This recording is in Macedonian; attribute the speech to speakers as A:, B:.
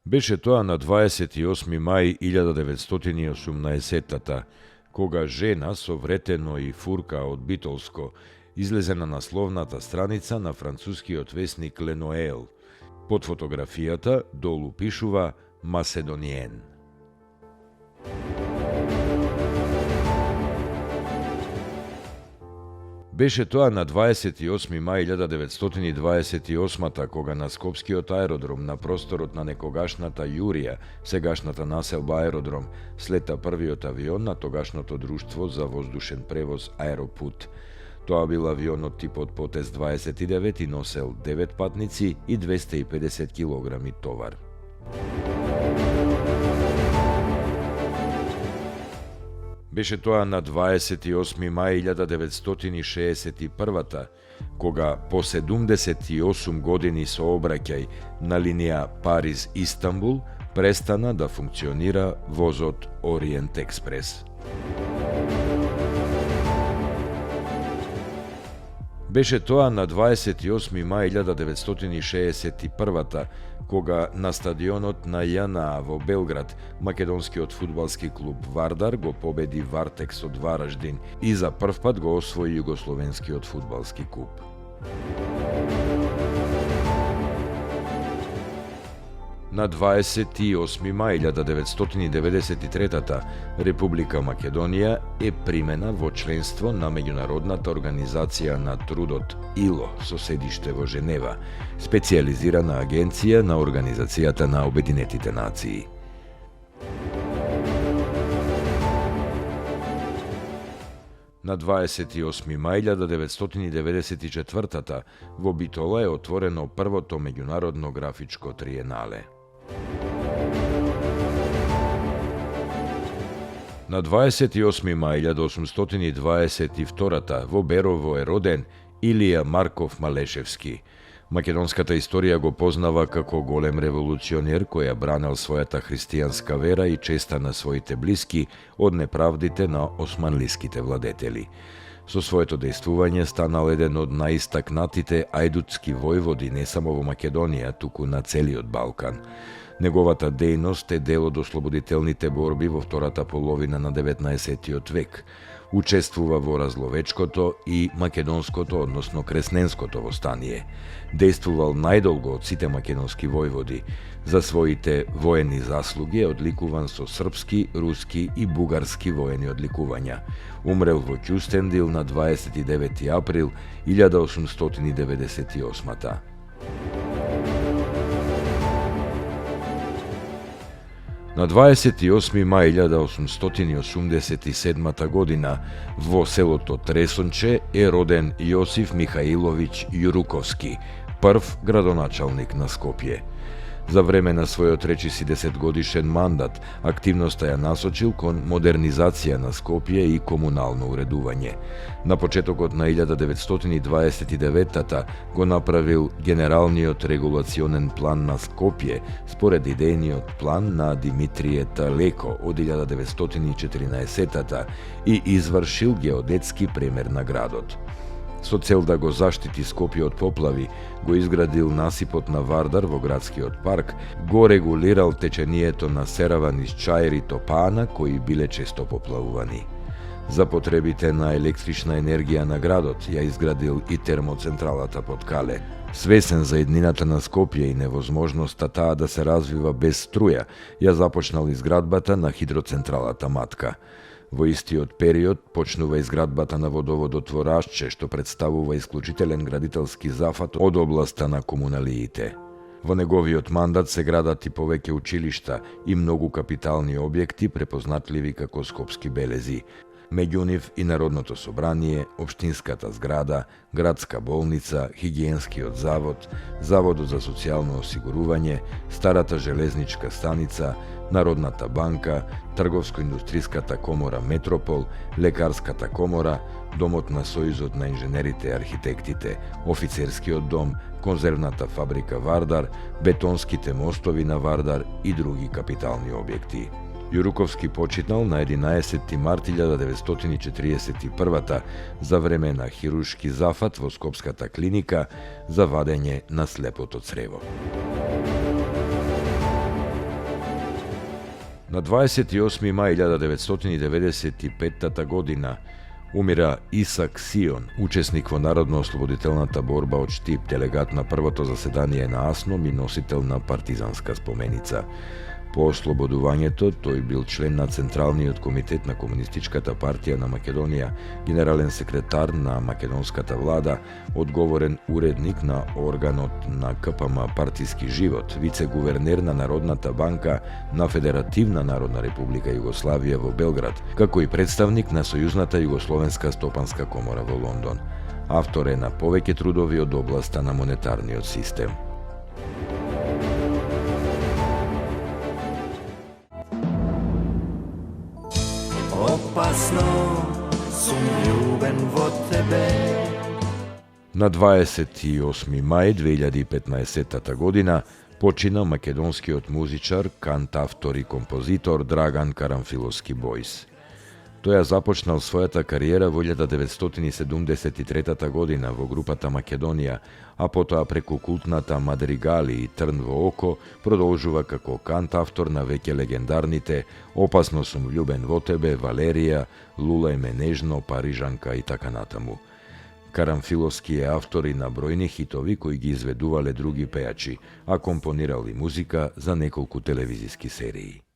A: Беше тоа на 28. мај 1918-та, кога жена со вретено и фурка од Битолско излезе на насловната страница на францускиот весник Леноел. Под фотографијата долу пишува Macédonienne. Беше тоа на 28. мај 1928 кога на Скопскиот аеродром на просторот на некогашната Јурија, сегашната населба аеродром, слета првиот авион на тогашното друштво за воздушен превоз Аеропут. Тоа бил авионот типот Потез 29 и носел 9 патници и 250 килограми товар. Беше тоа на 28. мај 1961 кога по 78 години сообраќај на линија Париз-Истанбул престана да функционира возот Ориент Експрес. Беше тоа на 28. мај 1961 кога на стадионот на ЈНА во Белград македонскиот фудбалски клуб Вардар го победи Вартекс од Вараждин и за прв пат го освои југословенскиот фудбалски куп. На 28. мај 1993 Република Македонија е примена во членство на Меѓународната организација на трудот ИЛО со седиште во Женева, специјализирана агенција на Организацијата на Обединетите нации. На 28. мај 1994 во Битола е отворено првото меѓународно графичко триенале. На 28. мај 1822 во Берово е роден Илија Марков Малешевски. Македонската историја го познава како голем револуционер кој ја бранел својата христијанска вера и честа на своите блиски од неправдите на османлиските владетели. Со своето дејствување станал еден од најистакнатите ајдутски војводи не само во Македонија, туку на целиот Балкан. Неговата дејност е дел од ослободителните борби во втората половина на 19 век. Учествува во Разловечкото и Македонското, односно Кресненското востание. Дејствувал најдолго од сите македонски војводи. За своите воени заслуги е одликуван со српски, руски и бугарски воени одликувања. Умрел во Кюстендил на 29 април 1898. На 28. мај 1887 година во селото Тресонче е роден Јосиф Михаиловиќ Јуруковски, прв градоначалник на Скопје. За време на својот речиси 10-годишен мандат, активноста ја насочил кон модернизација на Скопје и комунално уредување. На почетокот на 1929-та го направил Генералниот регулационен план на Скопје според идејниот план на Димитрije Талеко од 1914-та и извршил геодетски премер на градот. Со цел да го заштити Скопје од поплави, го изградил насипот на Вардар во градскиот парк, го регулирал течението на Серава низ Чаир и Топана, кои биле често поплавувани. За потребите на електрична енергија на градот ја изградил и термоцентралата под Кале. Свесен за иднината на Скопје и невозможноста таа да се развива без струја, ја започнал изградбата на хидроцентралата Матка. Во истиот период почнува изградбата на водоводот во Рашче, што представува исклучителен градителски зафат од областа на комуналиите. Во неговиот мандат се градат и повеќе училишта и многу капитални објекти препознатливи како скопски белези. Меѓу нив и Народното собрание, Општинската зграда, Градска болница, Хигиенскиот завод, Заводот за социјално осигурување, Старата железничка станица, Народната банка, Трговско-индустриската комора Метропол, Лекарската комора, Домот на Сојузот на инженерите и архитектите, Офицерскиот дом, Конзервната фабрика Вардар, Бетонските мостови на Вардар и други капитални објекти. Јуруковски почитнал на 11 март 1941 за време на хируршки зафат во Скопската клиника за вадење на слепото црево. Na 28. maj 1995. godina umira Isak Sion, учесник во Народно-ослободителната борба од Штип, делегат на првото заседание на АСНОМ и носител на партизанска споменица. По ослободувањето, тој бил член на Централниот комитет на Комунистичката партија на Македонија, генерален секретар на македонската влада, одговорен уредник на органот на КПМ партиски живот, вице-гувернер на Народната банка на Федеративна Народна република Југославија во Белград, како и представник на Сојузната југословенска стопанска комора во Лондон. Автор е на повеќе трудови од областа на монетарниот систем.
B: Opasno sum ljuben vo tebe.
A: На 28. мај 2015 година почина македонскиот музичар, кантавтор и композитор Драган Карамфиловски Бојс. Тој ја започнал својата кариера во 1973 година во групата Македонија, а потоа преку култната Мадригали и Трн во око продолжува како кантавтор на веќе легендарните Опасно сум влюбен во тебе, Валерија, Лулај ме нежно, Парижанка и така натаму. Карамфиловски е автор и на бројни хитови кои ги изведувале други пејачи, а компонирал и музика за неколку телевизиски серии.